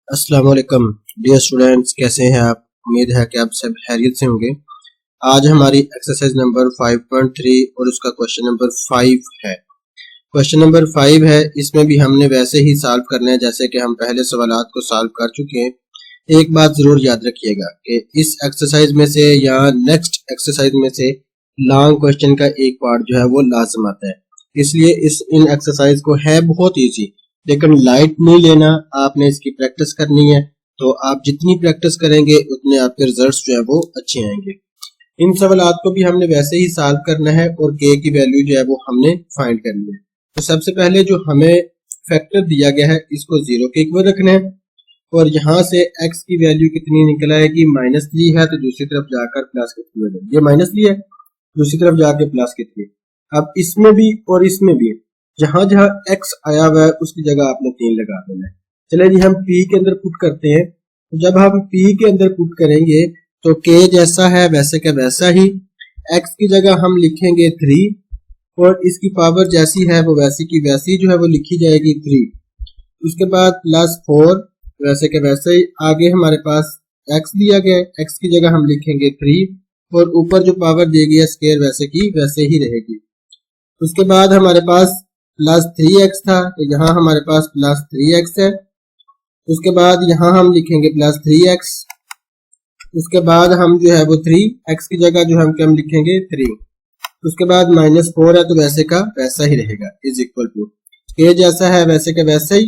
अस्सलाम वालेकुम dear students, कैसे हैं आप। उम्मीद है कि आप सब खैरियत से होंगे। आज हमारी एक्सरसाइज नंबर 5.3 और उसका क्वेश्चन नंबर 5 है। क्वेश्चन नंबर 5 है, इसमें भी हमने वैसे ही सॉल्व करना है जैसे कि हम पहले सवालात को सॉल्व कर चुके हैं। एक बात जरूर याद रखिएगा कि इस एक्सरसाइज में से या नेक्स्ट एक्सरसाइज में से लॉन्ग क्वेश्चन का एक पार्ट जो है वो लाजम आता है, इसलिए इन एक्सरसाइज को है बहुत ईजी, लेकिन लाइट नहीं लेना, आपने इसकी प्रैक्टिस करनी है। तो आप जितनी प्रैक्टिस करेंगे उतने आपके रिजल्ट्स जो है वो अच्छे आएंगे। इन सवालात को भी हमने वैसे ही सॉल्व करना है और के की वैल्यू जो है वो हमने फाइंड करनी है। तो सबसे पहले जो हमें फैक्टर दिया गया है इसको 0 के इक्वल रखना है और यहाँ से x की वैल्यू कितनी निकल आएगी, -3 है तो दूसरी तरफ जाकर प्लस कितनी हो जाएगी, ये -3 है दूसरी तरफ जाके प्लस कितनी। अब इसमें भी और इसमें भी जहां जहां x आया हुआ है उसकी जगह आपने 3 लगा देना है। चले जी हम p के अंदर पुट करते हैं। तो जब हम p के अंदर पुट करेंगे तो k जैसा है वैसे का वैसा ही, x की जगह हम लिखेंगे 3 और इसकी पावर जैसी है वो वैसी की वैसी जो है वो लिखी जाएगी 3। उसके बाद +4 वैसे के वैसे ही। आगे हमारे पास x दिया गया है, x की जगह हम लिखेंगे 3 और ऊपर जो पावर दी गई है स्क्वायर वैसे की वैसे ही रहेगी। उसके बाद हमारे पास +3x था तो यहाँ हमारे पास +3x है। उसके बाद यहाँ हम लिखेंगे +3x। उसके बाद हम जो है वो 3x की जगह जो हम लिखेंगे 3। उसके बाद -4 है तो वैसे का वैसा ही रहेगा, इज इक्वल टू k जैसा है वैसे का वैसा ही।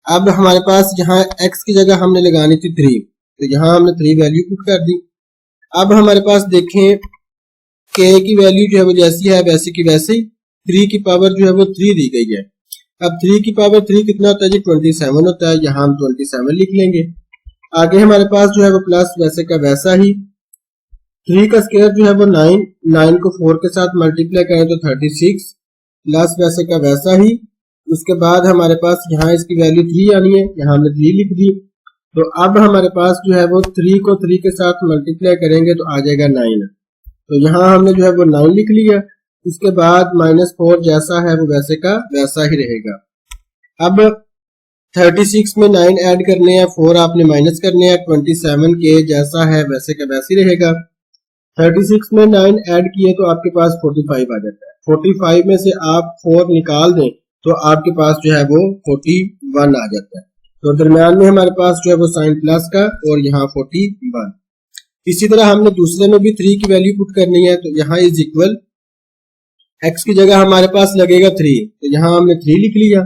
अब हमारे पास यहाँ x की जगह हमने लगानी थी 3 तो यहाँ हमने 3 वैल्यू पुट कर दी। अब हमारे पास देखें k की वैल्यू जो है वो जैसी है वैसे की वैसे ही, 3 की पावर जो है वो 3 दी गई है। अब 3 की पावर 3 कितना होता है जी, 27 होता है, यहाँ हम 27 लिख लेंगे। आगे हमारे पास जो है वो प्लस वैसे का वैसा ही, 3 का स्क्वायर जो है वो 9 को 4 के साथ मल्टीप्लाई करें तो 36 प्लस वैसे का वैसा ही। उसके बाद हमारे पास यहाँ इसकी वैल्यू 3 आनी है, यहाँ हमने 3 लिख दी। तो अब हमारे पास जो है वो 3 को 3 के साथ मल्टीप्लाई करेंगे तो आ जाएगा 9। तो यहाँ हमने जो है वो 9 लिख लिया। इसके बाद -4 जैसा है वो वैसे का वैसा ही रहेगा। अब 36 में 9 ऐड करने हैं, 4 आपने माइनस करने हैं, 27 के जैसा है वैसे का वैसे ही रहेगा। 36 में 9 ऐड किए तो आपके पास 45 आ जाता है। 45 में से आप 4 निकाल दें तो आपके पास जो है वो 41 आ जाता है। तो दरम्यान में हमारे पास जो है वो साइन प्लस का और यहाँ 41। इसी तरह हमने दूसरे में भी 3 की वैल्यू पुट करनी है तो यहाँ इज इक्वल x की जगह हमारे पास लगेगा 3 तो यहाँ हमने 3 लिख लिया।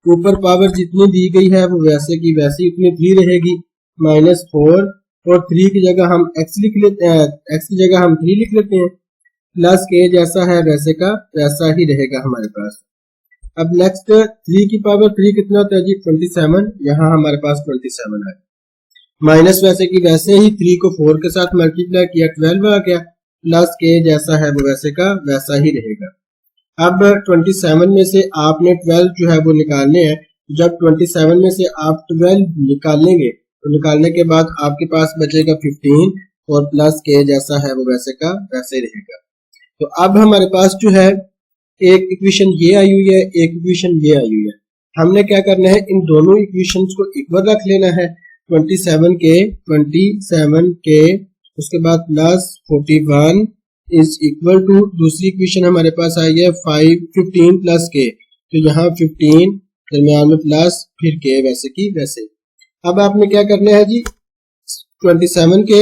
ऊपर पावर जितनी दी गई है वो वैसे की वैसी उतनी 3 रहेगी, -4 और 3 की जगह हम x लिख लेते हैं, x की जगह हम 3 लिख लेते हैं, प्लस k जैसा है वैसे का वैसा ही रहेगा हमारे पास। अब नेक्स्ट 3 की पावर 3 कितना होता है जी, 27, यहाँ हमारे पास 27 है। माइनस वैसे की वैसे ही, 3 को 4 के साथ मल्टीप्लाई किया 12 आ गया, प्लस k जैसा है वो वैसे का वैसा ही रहेगा। अब 27 में से आपने 12 जो है वो निकालने हैं। जब 27 में से आप 12 निकालेंगे तो निकालने के बाद आपके पास बचेगा 15 और प्लस k जैसा है वो वैसे का वैसे ही रहेगा। तो अब हमारे पास जो है एक इक्वेशन ये आई हुई है, एक इक्वेशन ये आई हुई है। हमने क्या करना है, इन दोनों इक्वेशंस को इक्वल रख लेना है। 27 के उसके बाद +41 इज इक्वल टू दूसरी इक्वेशन हमारे पास आई है 15 प्लस के, तो यहाँ 15 दरम्यान में प्लस फिर के वैसे की वैसे। अब आपने क्या करना है जी, 27 के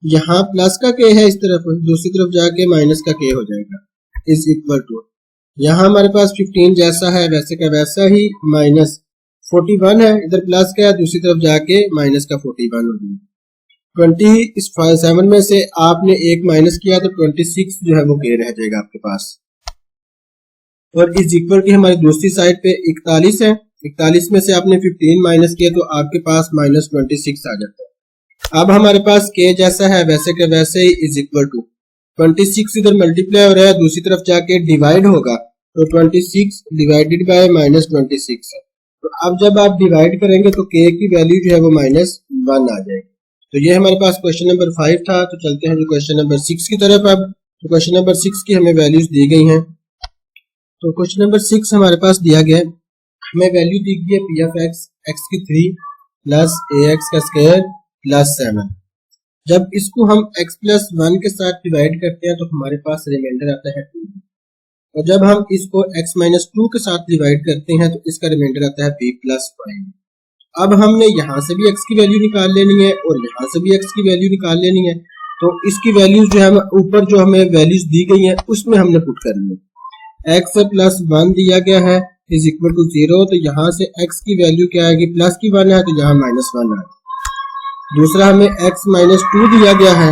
यहाँ प्लस का के है इस तरफ, दूसरी तरफ जाके माइनस का के हो जाएगा, इज इक्वल टू यहाँ हमारे पास 15 जैसा है वैसे का वैसा ही, -41 है, इधर प्लस का है दूसरी तरफ जाके माइनस का 41 हो जाएगा। 27 में से आपने एक माइनस किया तो 26 जो है वो के रह जाएगा आपके पास। और इस इक्वल की हमारी दूसरी साइड पे 41 है, 41 में से आपने 15 माइनस किया तो आपके पास -26 आ जाता है। अब हमारे पास के जैसा है वैसे के वैसे ही इज इक्वल टू 26 इधर मल्टीप्लाई हो रहा है दूसरी तरफ जाके डिवाइड होगा तो 26 डिवाइडेड बाय -26 है। तो अब जब आप डिवाइड करेंगे तो के की वैल्यू जो है वो -1 आ जाएगी। तो ये हमारे पास क्वेश्चन नंबर 5 था। तो चलते हैं जो क्वेश्चन नंबर 6 की तरफ। अब तो क्वेश्चन नंबर 6 की हमें वैल्यूज दी गई हैं। तो क्वेश्चन नंबर 6 हमारे पास दिया गया है, हमें वैल्यू दी गई है पी ऑफ एक्स, एक्स की 3 प्लस ax का स्क्वायर प्लस 7। जब इसको हम x प्लस 1 के साथ डिवाइड करते हैं तो हमारे पास रिमाइंडर आता है 2, और जब हम इसको x माइनस 2 के साथ डिवाइड करते हैं तो इसका रिमाइंडर आता है b प्लस 5। अब हमने यहाँ से भी x की वैल्यू निकाल लेनी है और यहाँ से भी x की वैल्यू निकाल लेनी है, तो इसकी वैल्यूज जो है ऊपर जो हमें वैल्यूज दी गई हैं उसमें हमने पुट करनी है। x प्लस 1 दिया गया है इज इक्वल टू 0, तो यहाँ से x की वैल्यू क्या आएगी, प्लस की 1 है तो यहाँ माइनस 1 है। दूसरा हमें x माइनस 2 दिया गया है,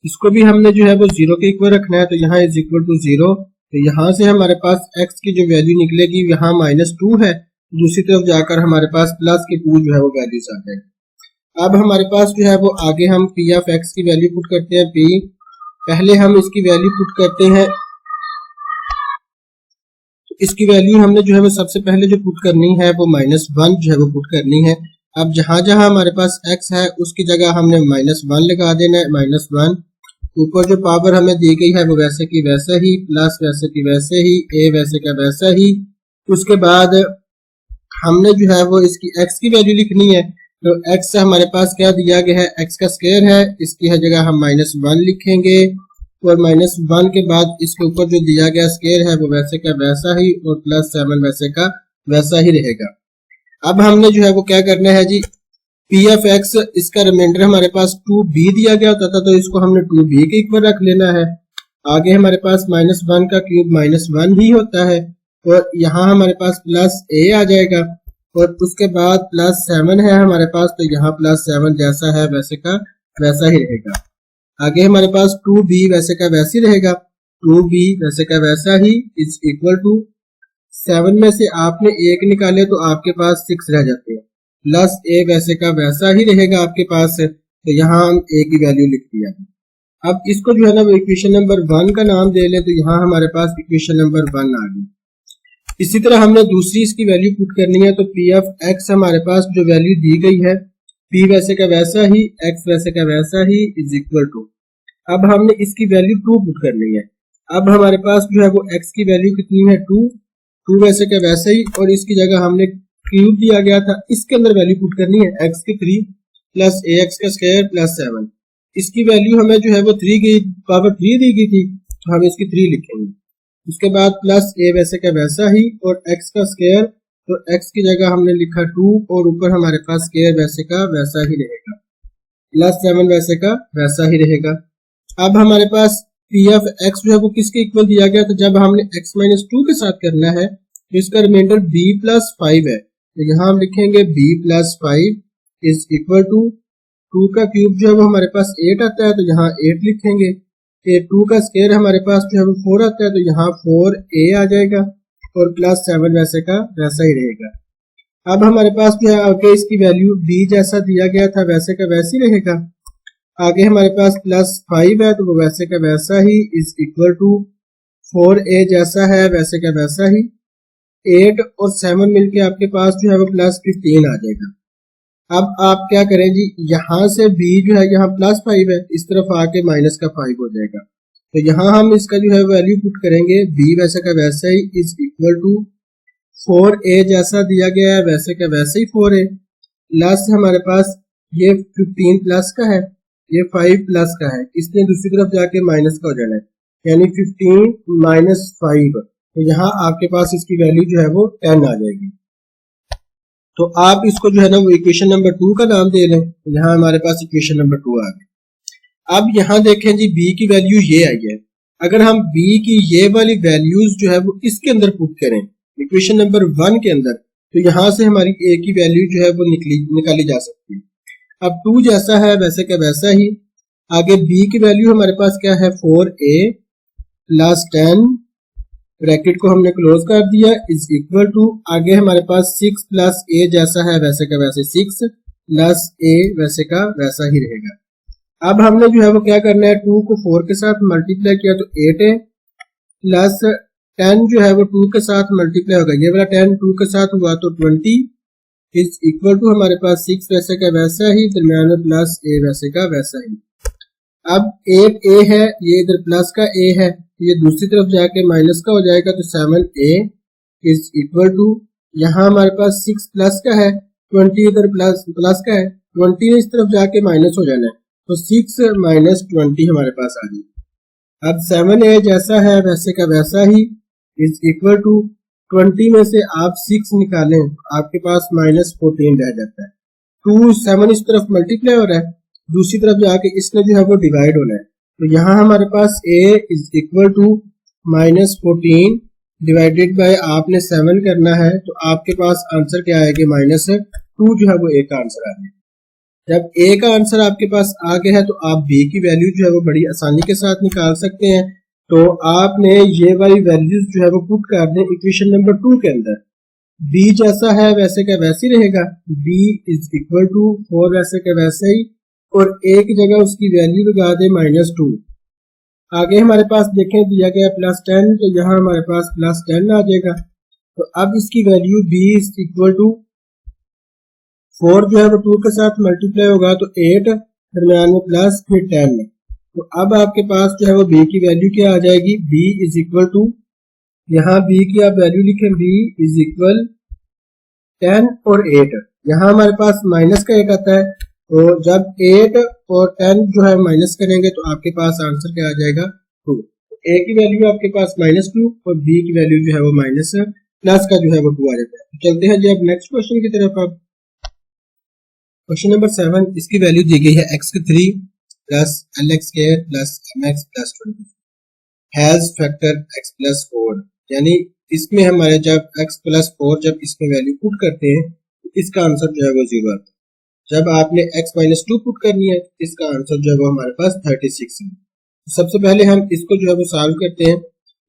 इसको भी हमने जो है वो 0 के इक्वल रखना है, तो यहाँ इज इक्वल टू 0, तो यहाँ से हमारे पास x की जो वैल्यू निकलेगी यहाँ माइनस 2 है, दूसरी तरफ जाकर हमारे पास प्लस के 2 जो है वो वैल्यूज आ जाएगी। अब हमारे पास जो है वो आगे हम p ऑफ x की वैल्यू पुट करते हैं p, पहले हम इसकी वैल्यू पुट करते हैं, इसकी वैल्यू हमने जो है वो सबसे पहले जो पुट करनी है वो -1 जो है वो पुट करनी है। अब जहां जहां हमारे पास x है उसकी जगह हमने -1 लगा देना है, -1। ऊपर जो पावर हमें दी गई है वो वैसे की वैसे ही, प्लस वैसे की वैसे ही, a वैसे का वैसा ही। उसके बाद हमने जो है वो इसकी x की वैल्यू लिखनी है, तो x हमारे पास क्या दिया गया है, x का स्क्वायर है, इसकी हर जगह हम -1 लिखेंगे, और -1 के बाद इसके ऊपर जो दिया गया स्क्वायर है वो वैसे का वैसा ही, और +7 वैसे का वैसा ही रहेगा। अब हमने जो है वो क्या करना है जी, p ऑफ x, इसका रिमाइंडर हमारे पास 2b दिया गया होता था तो इसको हमने 2b के इक्वल रख लेना है। आगे हमारे पास -1 का क्यूब -1 ही होता है, और यहाँ हमारे पास प्लस a आ जाएगा, और उसके बाद +7 है हमारे पास, तो यहाँ +7 जैसा है वैसे का वैसा ही रहेगा। आगे हमारे पास 2b वैसे का वैसे ही रहेगा, 2b वैसे का वैसा ही इज इक्वल टू 7 में से आपने 1 निकाले तो आपके पास 6 रह जाते हैं, प्लस a वैसे का वैसा ही रहेगा आपके पास, तो यहाँ हम a की वैल्यू लिख दिया। अब इसको जो है ना वो इक्वेशन नंबर 1 का नाम दे ले, तो यहाँ हमारे पास इक्वेशन नंबर 1 आ गई। इसी तरह हमने दूसरी इसकी वैल्यू पुट करनी है, तो p ऑफ x हमारे पास जो वैल्यू दी गई है p वैसे का वैसा ही, x वैसे का वैसा ही इज इक्वल टू, अब हमने इसकी वैल्यू 2 पुट करनी है। अब हमारे पास जो है वो x की वैल्यू कितनी है 2 वैसे का वैसा ही, और इसकी जगह हमने क्यूब दिया गया था, इसके अंदर वैल्यू पुट करनी है x की 3 प्लस ax का स्क्वायर प्लस 7। इसकी वैल्यू हमें जो है वो 3 की पावर 3 दी गई थी, तो हम इसकी 3 लिखेंगे। उसके बाद प्लस a वैसे का वैसा ही, और x का स्क्वायर, तो x की जगह हमने लिखा 2, और ऊपर हमारे पास स्क्वायर वैसे का वैसा ही रहेगा, प्लस 7 वैसे का वैसा ही रहेगा। अब हमारे पास p ऑफ x जो है वो किसके इक्वल दिया गया, तो जब हमने x माइनस 2 के साथ करना है तो इसका रिमाइंडर b प्लस 5 है, तो यहाँ हम लिखेंगे b plus 5 is equal to 2 का क्यूब जो है वो हमारे पास 8 आता है, तो यहाँ 8 लिखेंगे, 2 का स्क्वायर हमारे पास जो है वो 4 आता है, तो यहाँ 4a आ जाएगा, और प्लस 7 वैसे का वैसा ही रहेगा। अब हमारे पास जो है आगे इसकी वैल्यू b जैसा दिया गया था वैसे का वैसे ही रहेगा। आगे हमारे पास प्लस 5 है तो वो वैसे का वैसा ही इज इक्वल टू 4a जैसा है वैसे का वैसा ही, 8 और 7 मिलके आपके पास जो है वो प्लस 15 आ जाएगा। अब आप क्या करें जी, यहाँ से b जो है यहाँ प्लस 5 है, इस तरफ आके माइनस का 5 हो जाएगा, तो यहाँ हम इसका जो है वैल्यू पुट करेंगे b वैसे का वैसा ही इज इक्वल टू 4a जैसा दिया गया है वैसे का वैसे ही 4a, प्लस हमारे पास ये 15 प्लस का है, ये 5 प्लस का है, इसने दूसरी तरफ जाके माइनस का हो जाना है, यानी 15 माइनस 5, तो यहाँ आपके पास इसकी वैल्यू जो है वो 10 आ जाएगी। तो आप इसको जो है ना वो इक्वेशन नंबर 2 का नाम दे लें, तो यहाँ हमारे पास इक्वेशन नंबर 2 आ गई। अब यहाँ देखें जी b की वैल्यू ये आई है, अगर हम b की ये वाली वैल्यूज जो है वो इसके अंदर पुट करें इक्वेशन नंबर 1 के अंदर, तो यहाँ से हमारी a की वैल्यू जो है वो निकाली जा सकती है। अब 2 जैसा है वैसे का वैसा ही, आगे b की वैल्यू हमारे पास क्या है 4a प्लस 10, ब्रैकेट को हमने क्लोज कर दिया इज इक्वल टू, आगे हमारे पास 6 प्लस a जैसा है वैसे का वैसे 6 प्लस a वैसे का वैसा ही रहेगा। अब हमने जो है वो क्या करना है, 2 को 4 के साथ मल्टीप्लाई किया तो 8 है, प्लस 10 जो है वो 2 के साथ मल्टीप्लाई होगा, ये वाला 10 2 के साथ हुआ तो 20 इज इक्वल टू हमारे पास 6 वैसे का वैसा ही, दरम्यान में प्लस a वैसे का वैसा ही। अब 8a है, ये इधर प्लस का a है, ये दूसरी तरफ जाके माइनस का हो जाएगा, तो 7a इज इक्वल टू, यहाँ हमारे पास 6 प्लस का है, 20 इधर प्लस प्लस का है, 20 इस तरफ जाके माइनस हो जाना है, तो 6 माइनस 20 हमारे पास आ गई। अब 7a जैसा है वैसे का वैसा ही इज इक्वल टू 20 में से आप 6 निकालें आपके पास माइनस 14 रह जाता है। 2 7 इस तरफ मल्टीप्लाई हो रहा है, दूसरी तरफ जाके इसमें जो है वो डिवाइड होना है, तो यहाँ हमारे पास a is equal to minus 14 divided by आपने 7 करना है, तो आपके पास आंसर क्या आएगा, माइनस 2 जो है वो a का आंसर आ गया। जब a का आंसर आपके पास आ गया है तो आप b की वैल्यू जो है वो बड़ी आसानी के साथ निकाल सकते हैं। तो आपने ये वाली वैल्यूज जो है वो पुट कर दें इक्वेशन नंबर 2 के अंदर। b जैसा है वैसे का वैसे ही रहेगा, b इज इक्वल टू 4 वैसे का वैसे ही, और a की जगह उसकी वैल्यू लगा दे -2। आगे हमारे पास देखें दिया गया +10, तो यहाँ हमारे पास +10 आ जाएगा। तो अब इसकी value b is equal to 4 जो है वो 2 के साथ मल्टीप्लाई होगा तो 8, दरम्यान में प्लस फिर 10। तो अब आपके पास जो है वो b की वैल्यू क्या आ जाएगी, b इज इक्वल टू, यहाँ b की आप वैल्यू लिखें b इज इक्वल 10 और 8। यहाँ हमारे पास माइनस का एक आता है, तो जब 8 और 10 जो है माइनस करेंगे तो आपके पास आंसर क्या आ जाएगा 2। a की वैल्यू आपके पास -2 और b की वैल्यू जो है वो माइनस प्लस का जो है वो 2 आ जाता है। तो चलते हैं जी अब नेक्स्ट क्वेश्चन की तरफ। आप क्वेश्चन नंबर 7, इसकी वैल्यू दी गई है x3 plus lx² plus mx plus 20 has factor x plus 4, यानी इसमें हमारे जब x प्लस 4 जब इसमें वैल्यू पुट करते हैं तो इसका आंसर जो है वो 0 आता है। जब आपने x माइनस 2 पुट करनी है तो इसका आंसर जो है वो हमारे पास 36 है। तो सबसे पहले हम इसको जो है वो सॉल्व करते हैं।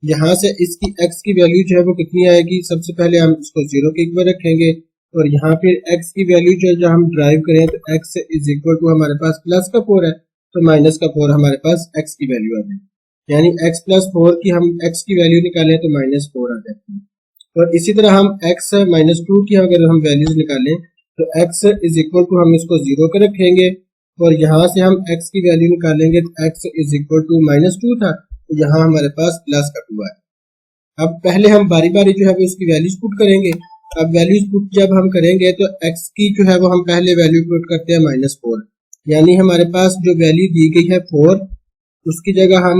यहाँ से इसकी x की वैल्यू जो है वो कितनी आएगी, सबसे पहले हम इसको 0 के इक्वल रखेंगे, और यहाँ फिर x की वैल्यू जो हम ड्राइव करें तो x इज इक्वल टू हमारे पास प्लस का 4 है, तो माइनस का 4 हमारे पास x की वैल्यू आ जाएगी, यानी x प्लस 4 की हम x की वैल्यू निकालें तो -4 आ जाती है। और इसी तरह हम x -2 की अगर हम वैल्यूज निकालें तो x इज इक्वल टू हम इसको 0 के रखेंगे, और यहाँ से हम x की वैल्यू निकालेंगे तो x इज इक्वल टू -2 था, तो यहाँ हमारे पास प्लस का 2 है। अब पहले हम बारी बारी जो है वो इसकी वैल्यूज पुट करेंगे। अब वैल्यूज पुट जब हम करेंगे तो x की जो है वो हम पहले वैल्यू पुट करते हैं -4, यानी हमारे पास जो वैल्यू दी गई है 4, उसकी जगह हम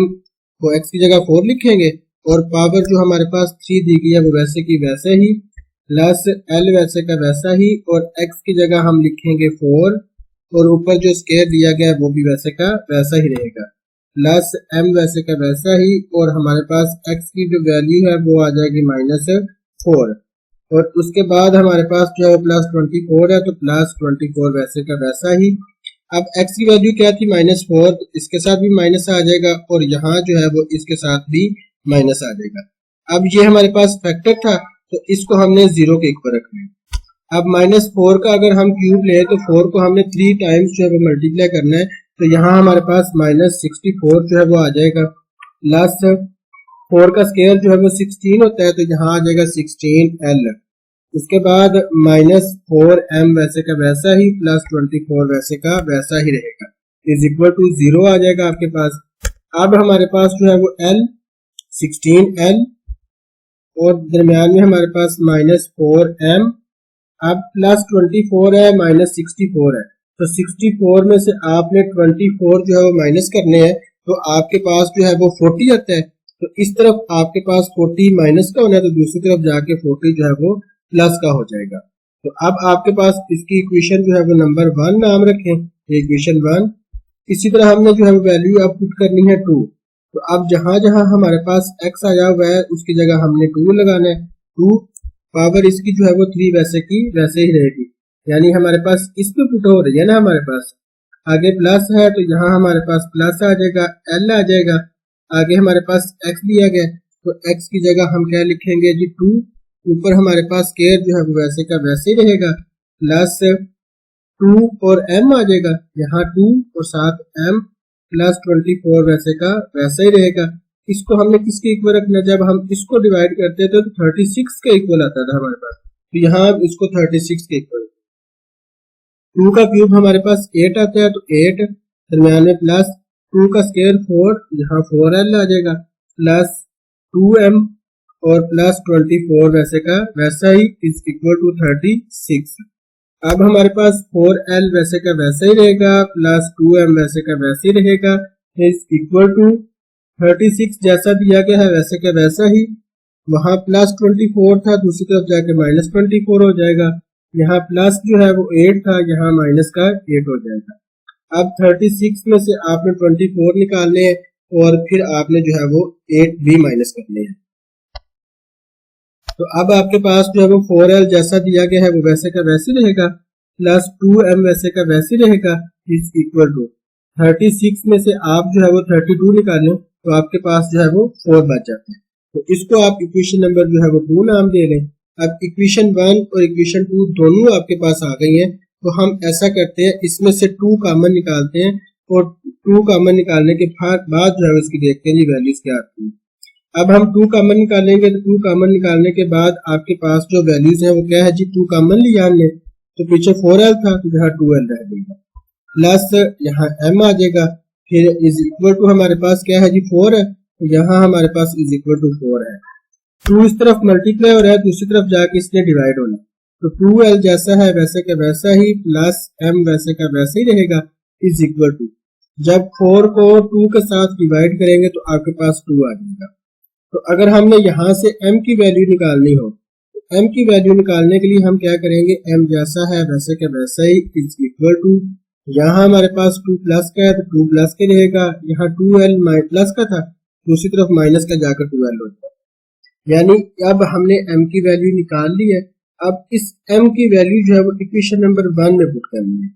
वो x की जगह 4 लिखेंगे, और पावर जो हमारे पास 3 दी गई है वो वैसे की वैसे ही, प्लस l वैसे का वैसा ही, और x की जगह हम लिखेंगे 4, और ऊपर जो स्क्वायर दिया गया है वो भी वैसे का वैसा ही रहेगा, प्लस m वैसे का वैसा ही, और हमारे पास x की जो वैल्यू है वो आ जाएगी -4, और उसके बाद हमारे पास जो है +24 है, तो +24 वैसे का वैसा ही। अब x की वैल्यू क्या थी -4, तो इसके साथ भी माइनस आ जाएगा, और यहाँ जो है वो इसके साथ भी माइनस आ जाएगा। अब ये हमारे पास फैक्टर था तो इसको हमने 0 के इक्वल रखना है। अब -4 का अगर हम क्यूब ले तो 4 को हमने 3 टाइम्स जो है वो मल्टीप्लाई करना है, तो यहाँ हमारे पास -64 जो है वो आ जाएगा, प्लस 4 का स्क्वायर जो है वो 16 होता है, तो यहाँ आ जाएगा 16l। उसके बाद -4m वैसे का वैसा ही, +24 वैसे का वैसा ही रहेगा, इज इक्वल टू 0 आ जाएगा आपके पास। अब हमारे पास जो है वो l 16l, और दरमियान में हमारे पास -4m, अब +24 है -64 है, तो 64 में से आपने 24 जो है वो माइनस करने हैं, तो आपके पास जो है वो 40 आता है। तो इस तरफ आपके पास 40 माइनस का होना है, तो दूसरी तरफ जाके 40 जो है वो प्लस का हो जाएगा। तो अब आपके पास इसकी इक्वेशन जो है वो नंबर 1 नाम रखें, इक्वेशन 1। इसी तरह हमने जो है वैल्यू अब पुट करनी है 2, तो अब जहां जहां हमारे पास x आया हुआ है उसकी जगह हमने 2 लगाना है। 2 पावर इसकी जो है वो 3 वैसे की वैसे ही रहेगी, यानी हमारे पास इसमें पुट हो रही है ना, हमारे पास आगे प्लस है तो यहाँ हमारे पास प्लस आ जाएगा, l आ जाएगा। आगे हमारे पास x दिया गया, तो x की जगह हम क्या लिखेंगे जी 2, ऊपर हमारे पास स्क्वायर जो है वो वैसे का वैसे ही रहेगा, प्लस 2 और m आ जाएगा, यहाँ 2 और साथ m, +24 वैसे का वैसा ही रहेगा। इसको हमने किसके इक्वल रखना, जब हम इसको डिवाइड करते थे तो 36 के इक्वल आता था हमारे पास, तो यहाँ इसको 36 के इक्वल। 2 का क्यूब हमारे पास 8 आता है, तो 8 दरमियान में प्लस 2 का स्क्वायर 4, यहाँ 4l आ जाएगा, प्लस 2m और +24 वैसे का वैसा ही, इज इक्वल टू 36। अब हमारे पास 4L वैसे का वैसा ही रहेगा प्लस 2M वैसे का वैसे ही रहेगा इज इक्वल टू 36 जैसा दिया गया है वैसे का वैसा ही, वहां प्लस 24 था दूसरी तरफ जाके माइनस 24 हो जाएगा, यहाँ प्लस जो है वो 8 था यहाँ माइनस का 8 हो जाएगा। अब 36 में से आपने 24 निकालने हैं और फिर आपने जो है वो 8 भी माइनस करने हैं। तो अब आपके पास जो है वो 4L जैसा दिया गया है वो वैसे का वैसे रहेगा प्लस 2M वैसे का वैसे रहेगा इज इक्वल टू 36 में से आप जो है वो 32 निकालें तो आपके पास जो है वो 4 बच जाते हैं। तो इसको आप इक्वेशन नंबर जो है वो 2 नाम दे लें। अब इक्वेशन 1 और इक्वेशन 2 दोनों आपके पास आ गई हैं, तो हम ऐसा करते हैं इसमें से 2 कॉमन निकालते हैं और 2 कॉमन निकालने के बाद जो है उसकी देखते हैं जी वैल्यूज क्या आती है। अब हम 2 कॉमन निकालेंगे तो 2 कॉमन निकालने के बाद आपके पास जो वैल्यूज है वो क्या है जी 2 कॉमन लिया हमने तो पीछे 4L था तो यहाँ 2L रह गया प्लस यहाँ M आ जाएगा, फिर इज इक्वल टू हमारे पास क्या है जी 4 है तो यहाँ हमारे पास इज इक्वल टू 4 है। 2 इस तरफ मल्टीप्लाई हो रहा है दूसरी तरफ जाके इसने डिवाइड होना तो 2L जैसा है वैसे का वैसा ही प्लस M वैसे का वैसे ही रहेगा इज इक्वल टू, जब 4 को 2 के साथ डिवाइड करेंगे तो आपके पास 2 आ जाएगा। तो अगर हमने यहाँ से M की वैल्यू निकालनी हो तो M की वैल्यू निकालने के लिए हम क्या करेंगे M जैसा है वैसे का वैसा ही इज इक्वल टू, यहाँ हमारे पास 2 प्लस का है तो 2 प्लस के रहेगा, यहाँ 2L प्लस का था दूसरी तरफ माइनस का जाकर 2L हो जाएगा, यानी अब हमने M की वैल्यू निकाल ली है। अब इस M की वैल्यू जो है वो इक्वेशन नंबर 1 में पुट करनी है।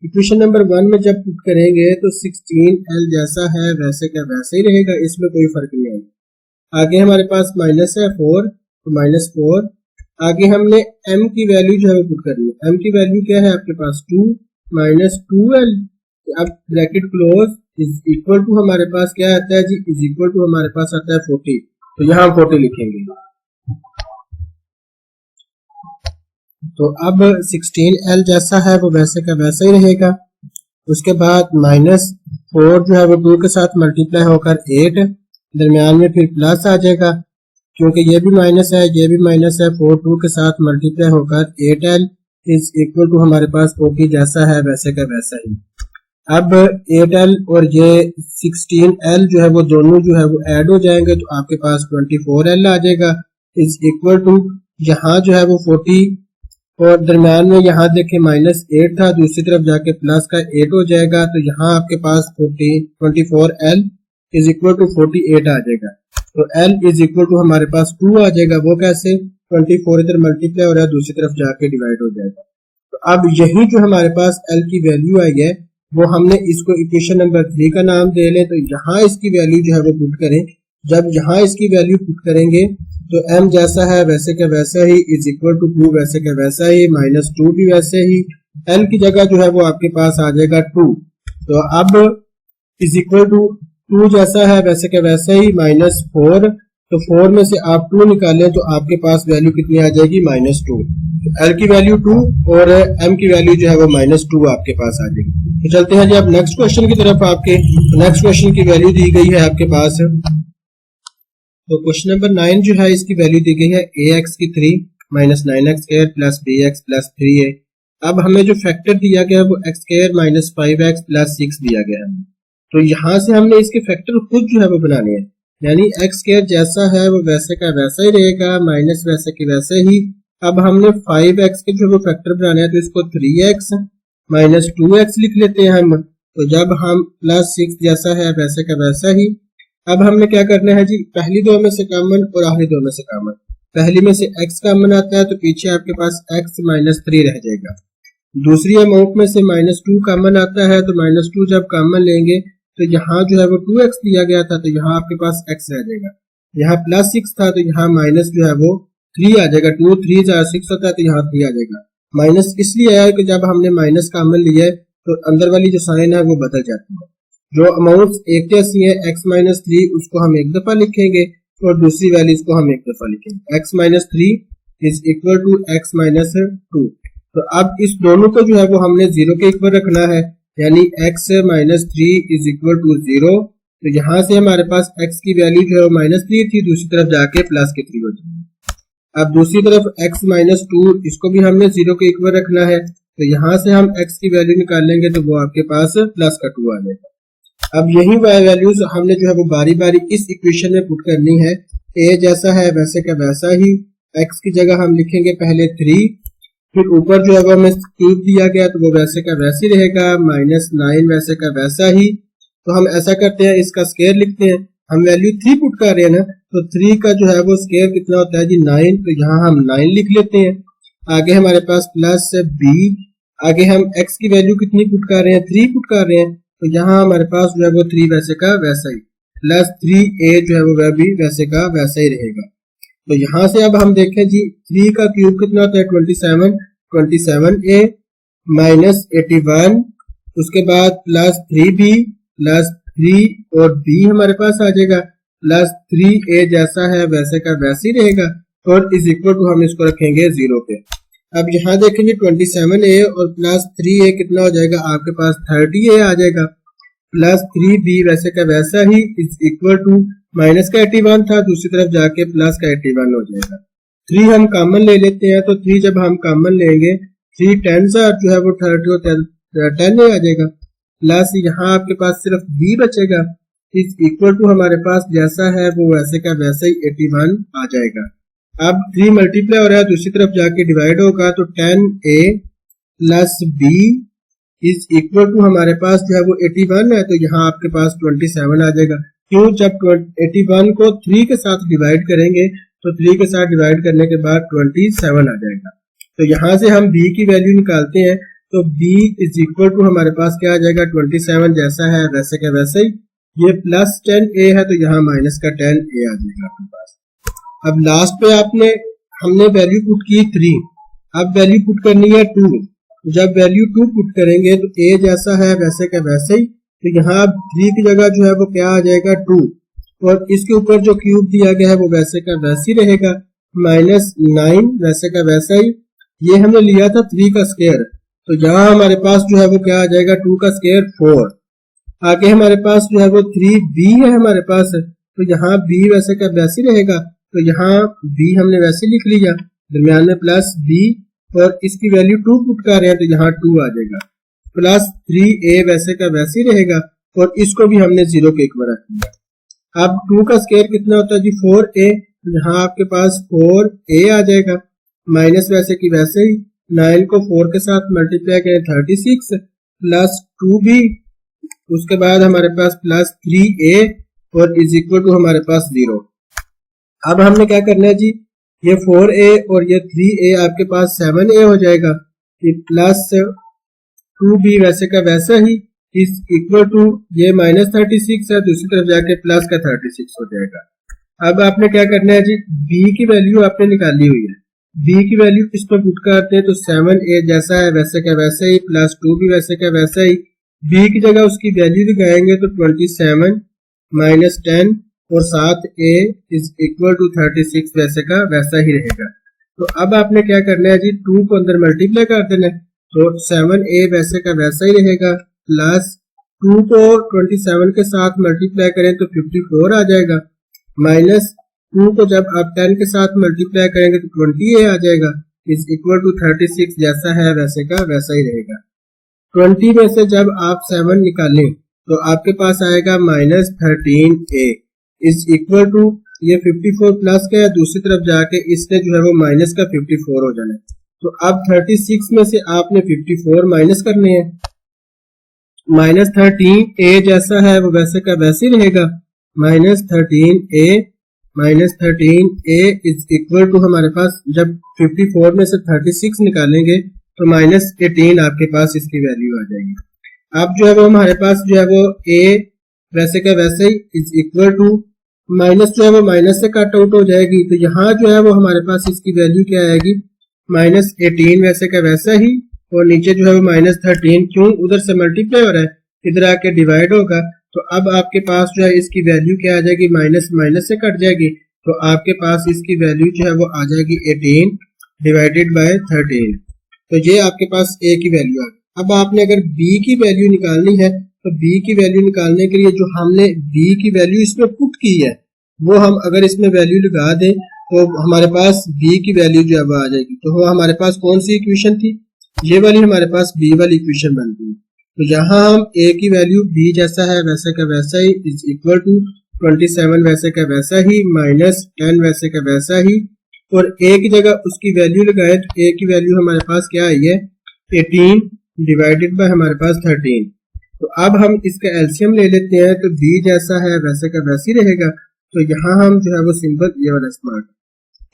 इक्वेशन नंबर 1 में जब पुट करेंगे तो 16L जैसा है वैसे का वैसे ही रहेगा, इसमें कोई फर्क नहीं आएगा। आगे हमारे पास माइनस है 4 तो माइनस 4, आगे हमने M की वैल्यू जो है वो पुट करनी है। M की वैल्यू क्या है आपके पास 2 माइनस 2L, अब bracket close is equal to हमारे पास क्या आता है जी इज इक्वल टू हमारे पास आता है 40, तो यहाँ 40 लिखेंगे। तो अब 16L जैसा है वो वैसे का वैसा ही रहेगा, उसके बाद माइनस 4 जो है वो 2 के साथ मल्टीप्लाई होकर 8 दरमियान में फिर प्लस आ जाएगा क्योंकि ये भी माइनस है ये भी माइनस है, 4 2 के साथ मल्टीप्लाई होकर 8L इज इक्वल टू हमारे पास 40 जैसा है वैसे का वैसा ही। अब 8L और ये 16L जो है वो दोनों जो है वो ऐड हो जाएंगे तो आपके पास 24L आ जाएगा इज इक्वल टू, यहाँ जो है वो 40 और दरमियान में यहाँ देखें माइनस 8 था दूसरी तरफ जाके प्लस का 8 हो जाएगा तो यहाँ आपके पास 24L इज इक्वल टू 48 आ जाएगा। तो L इज इक्वल टू हमारे पास 2 आ जाएगा, वो कैसे 24 इधर मल्टीप्लाई हो रहा है दूसरी तरफ जाके डिवाइड हो जाएगा। तो अब यही जो हमारे पास L की वैल्यू आई है वो हमने इसको इक्वेशन नंबर 3 का नाम दे लें, तो यहाँ इसकी वैल्यू जो है वो पुट करें। जब यहाँ इसकी वैल्यू पुट करेंगे तो M जैसा है वैसे का वैसा ही इज इक्वल टू 2 वैसे का वैसा ही माइनस 2 भी वैसे ही, L की जगह जो है वो आपके पास आ जाएगा 2, तो अब इज इक्वल टू 2 जैसा है वैसे का वैसा ही माइनस 4, तो 4 में से आप 2 निकालें तो आपके पास वैल्यू कितनी आ जाएगी माइनस 2, तो L की वैल्यू 2 और M की वैल्यू जो है वो माइनस 2 आपके पास आ जाएगी। तो चलते हैं जी अब नेक्स्ट क्वेश्चन की तरफ। आपके नेक्स्ट क्वेश्चन की वैल्यू दी गई है आपके पास, तो क्वेश्चन नंबर 9 जो है इसकी वैल्यू दी गई है ax की 3 minus 9x square plus bx plus 3a। अब हमें जो फैक्टर दिया गया है वो x square minus 5x plus 6 दिया गया है, तो यहाँ से हमने इसके फैक्टर खुद जो है वो बनाने हैं, यानी x स्क्वायर जैसा है वो वैसे का वैसा ही रहेगा माइनस वैसे के वैसे ही। अब हमने 5x के जो वो फैक्टर बनाने हैं तो इसको 3x माइनस 2x लिख लेते हैं हम, तो जब हम प्लस 6 जैसा है वैसे का वैसा ही। अब हमने क्या करना है जी, पहली दो में से कॉमन और आखिरी दो में से कॉमन, पहली में से x कॉमन आता है तो पीछे आपके पास x माइनस 3 रह जाएगा, दूसरी अमाउंट में से माइनस 2 कॉमन आता है तो माइनस 2 जब कॉमन लेंगे तो यहाँ जो है वो 2x दिया गया था तो यहाँ आपके पास x रह जाएगा, यहाँ प्लस 6 था तो यहाँ माइनस जो है वो 3 आ जाएगा, 2 3 6 होता है तो यहाँ 3 आ जाएगा। माइनस इसलिए आया कि जब हमने माइनस कॉमन लिया है तो अंदर वाली जो साइन है वो बदल जाती है, जो अमाउंट एक जैसी है x माइनस 3 उसको हम एक दफा लिखेंगे और दूसरी वैल्यूज को हम एक दफा लिखेंगे। x minus 3 is equal to x minus 2, तो अब इस दोनों को जो है वो हमने 0 के इक्वल रखना है, यानी x minus 3 is equal to 0, तो यहाँ से हमारे पास x की वैल्यू जो है माइनस 3 थी दूसरी तरफ जाके प्लस के 3 हो जाएगी। अब दूसरी तरफ x माइनस 2 इसको भी हमने 0 के इक्वल रखना है, तो यहाँ से हम x की वैल्यू निकाल लेंगे तो वो आपके पास प्लस का 2 आ जाएगा। अब यही वैल्यूज हमने जो है वो बारी बारी इस इक्वेशन में पुट करनी है। a जैसा है वैसे का वैसा ही, x की जगह हम लिखेंगे पहले 3, फिर ऊपर जो है वो हमें क्यूब दिया गया तो वो वैसे का वैसे ही रहेगा, -9 वैसे का वैसा ही। तो हम ऐसा करते हैं, इसका स्क्वायर लिखते हैं। हम वैल्यू 3 पुट कर रहे हैं ना, तो 3 का जो है वो स्क्वायर कितना होता है जी 9, तो यहाँ हम 9 लिख लेते हैं। आगे हमारे पास प्लस b, आगे हम x की वैल्यू कितनी पुट कर रहे हैं, 3 पुट कर रहे हैं, तो यहाँ हमारे पास जो है वो 3 वैसे का वैसा ही, प्लस 3a जो है वो भी वैसे का वैसा ही रहेगा। तो यहाँ से अब हम देखें जी 3 का क्यूब कितना होता है 27, 27a माइनस 81, उसके बाद प्लस 3b प्लस 3 और b हमारे पास आ जाएगा, प्लस 3a जैसा है वैसे का वैसे ही रहेगा, और इज इक्वल टू हम इसको रखेंगे 0 पे। अब यहाँ देखेंगे 27a और प्लस 3a कितना हो जाएगा, आपके पास 30a आ जाएगा, प्लस 3b वैसे का वैसा ही इज इक्वल टू माइनस का 81 था, दूसरी तरफ जाके प्लस का 81 हो जाएगा। 3 हम कॉमन ले लेते हैं, तो 3 जब हम कॉमन लेंगे 3 10 जो है वो 30 और 10 आ जाएगा, प्लस यहाँ आपके पास सिर्फ b बचेगा, इज इक्वल टू हमारे पास जैसा है वो वैसे का वैसा ही 81 आ जाएगा। अब 3 मल्टीप्लाई हो रहा है, दूसरी तरफ जाके डिवाइड होगा, तो 10a plus b is equal to हमारे पास जो है वो 81 है, तो यहाँ आपके पास 27 आ जाएगा। क्यों, जब 81 को 3 के साथ डिवाइड करेंगे तो 3 के साथ डिवाइड करने के बाद 27 आ जाएगा। तो यहाँ से हम b की वैल्यू निकालते हैं, तो b इज इक्वल टू हमारे पास क्या आ जाएगा, 27 जैसा है वैसे का वैसे ही, ये प्लस 10a है तो यहाँ माइनस का 10a आ जाएगा आपके पास। अब लास्ट पे हमने वैल्यू पुट की 3, अब वैल्यू पुट करनी है 2। जब वैल्यू 2 पुट करेंगे तो a जैसा है वैसे का वैसे ही, तो यहाँ 3 की जगह जो है वो क्या आ जाएगा 2, और इसके ऊपर जो क्यूब दिया गया है वो वैसे का वैसे ही रहेगा, -9 वैसे का वैसा ही। ये हमने लिया था 3 का स्क्वायर, तो यहाँ हमारे पास जो है वो क्या आ जाएगा 2 का स्क्वायर 4। आगे हमारे पास जो है वो 3b है हमारे पास, तो यहाँ b वैसे का वैसे ही रहेगा, तो यहाँ b हमने वैसे लिख लिया, दरम्यान में प्लस b, और इसकी वैल्यू 2 पुट कर रहे हैं तो यहाँ 2 आ जाएगा, प्लस 3a वैसे का वैसे ही रहेगा, और इसको भी हमने 0 के इक्वल रख दिया। अब 2 का स्क्वायर कितना होता है जी 4a, तो यहाँ आपके पास 4a आ जाएगा, माइनस वैसे की वैसे ही, 9 को 4 के साथ मल्टीप्लाई करें 36 प्लस 2b, उसके बाद हमारे पास प्लस 3a और इज इक्वल टू हमारे पास 0। अब हमने क्या करना है जी, ये 4a और ये 3a आपके पास 7a हो जाएगा, ये प्लस 2b वैसे का वैसा ही इज इक्वल टू ये -36 है, दूसरी तरफ जाके प्लस का 36 हो जाएगा। अब आपने क्या करना है जी, b की वैल्यू आपने निकाली हुई है, b की वैल्यू इस पर पुट करते हैं तो 7a जैसा है वैसे का वैसा ही, प्लस 2b वैसे का वैसा ही, b की जगह उसकी वैल्यू लगाएंगे तो 27 माइनस 10 और साथ a इज इक्वल टू 36 वैसे का वैसा ही रहेगा। तो अब आपने क्या करना है जी, 2 को अंदर मल्टीप्लाई कर देना है, तो 7a वैसे का वैसा ही रहेगा, प्लस 2 को 27 के साथ मल्टीप्लाई करें तो 54 आ जाएगा, माइनस 2 को जब आप 10 के साथ मल्टीप्लाई करेंगे तो 20a आ जाएगा, इज इक्वल टू 36 जैसा है वैसे का वैसा ही रहेगा। 20 में से जब आप 7 निकालें तो आपके पास आएगा -13a इज इक्वल टू ये 54 प्लस का है, दूसरी तरफ जाके इसने जो है वो माइनस का 54 हो जाना है। तो अब 36 में से आपने 54 माइनस करने हैं, -13a जैसा है वो वैसे का वैसे ही रहेगा, -13a इज इक्वल टू हमारे पास जब 54 में से 36 निकालेंगे तो -18 आपके पास इसकी वैल्यू आ जाएगी। अब जो है वो हमारे पास जो है वो a वैसे का वैसे ही इज इक्वल टू माइनस जो है वो माइनस से कट आउट हो जाएगी, तो यहाँ जो है वो हमारे पास इसकी वैल्यू क्या आएगी, -18 वैसे का वैसा ही, और नीचे जो है वो -13, क्यों उधर से मल्टीप्लाई हो रहा है इधर आके डिवाइड होगा, तो अब आपके पास जो है इसकी वैल्यू क्या आ जाएगी, माइनस माइनस से कट जाएगी, तो आपके पास इसकी वैल्यू जो है वो आ जाएगी 18 डिवाइडेड बाय 13, तो ये आपके पास a की वैल्यू आ गई। अब आपने अगर b की वैल्यू निकालनी है तो b की वैल्यू निकालने के लिए जो हमने b की वैल्यू इसमें पुट की है वो हम अगर इसमें वैल्यू लगा दें तो हमारे पास b की वैल्यू जो है वो आ जाएगी। तो वो हमारे पास कौन सी इक्वेशन थी, ये वाली हमारे पास b वाली इक्वेशन बनती है। तो यहाँ हम a की वैल्यू b जैसा है वैसे का वैसा ही इज इक्वल टू 27 वैसे का वैसा ही माइनस 10 वैसे का वैसा ही, और a की जगह उसकी वैल्यू लगाए तो a की वैल्यू हमारे पास क्या आई है 18 डिवाइडेड बाय हमारे पास 13। तो अब हम इसका एलसीएम ले लेते हैं तो b जैसा है वैसे का वैसे ही रहेगा। तो यहाँ हम जो है वो सिंपल ये वाला इस्तेमाल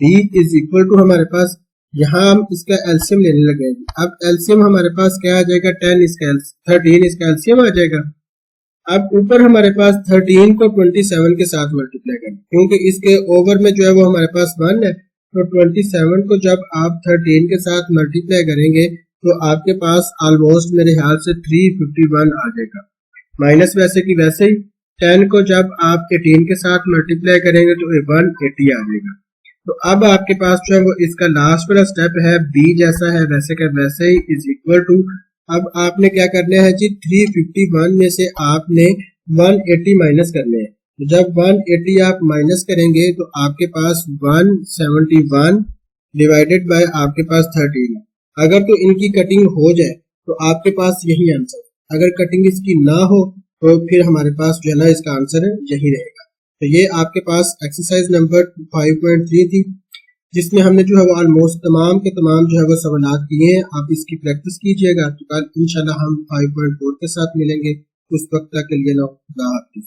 b इज इक्वल टू हमारे पास, यहाँ हम इसका एलसीएम लेने लगे। अब एलसीएम हमारे पास क्या आ जाएगा 10 इसका 13 इसका एलसीएम आ जाएगा। अब ऊपर हमारे पास 13 को 27 के साथ मल्टीप्लाई करें क्योंकि इसके ओवर में जो है वो हमारे पास 1 है। तो 27 को जब आप 13 के साथ मल्टीप्लाई करेंगे तो आपके पास ऑलमोस्ट मेरे ख्याल से 351 आ जाएगा। माइनस वैसे की वैसे ही 10 को जब आप 18 के साथ मल्टीप्लाई करेंगे तो 180 आ जाएगा। तो अब आपके पास जो है वो इसका लास्ट वाला स्टेप है b जैसा है वैसे का वैसे ही इज इक्वल टू, अब आपने क्या करना है जी 351 में से आपने 180 माइनस करने हैं। तो जब 180 आप माइनस करेंगे तो आपके पास 171 डिवाइडेड बाय आपके पास 13। अगर तो इनकी कटिंग हो जाए तो आपके पास यही आंसर, अगर कटिंग इसकी ना हो तो फिर हमारे पास जो है ना इसका आंसर यही रहेगा। तो ये आपके पास एक्सरसाइज नंबर 5.3 थी जिसमें हमने जो है वो ऑलमोस्ट तमाम के तमाम जो है वो सवालात किए हैं। आप इसकी प्रैक्टिस कीजिएगा तो कल इंशाल्लाह हम 5.4 के साथ मिलेंगे। उस वक्त तक के लिए ना खुदा हाफिज़।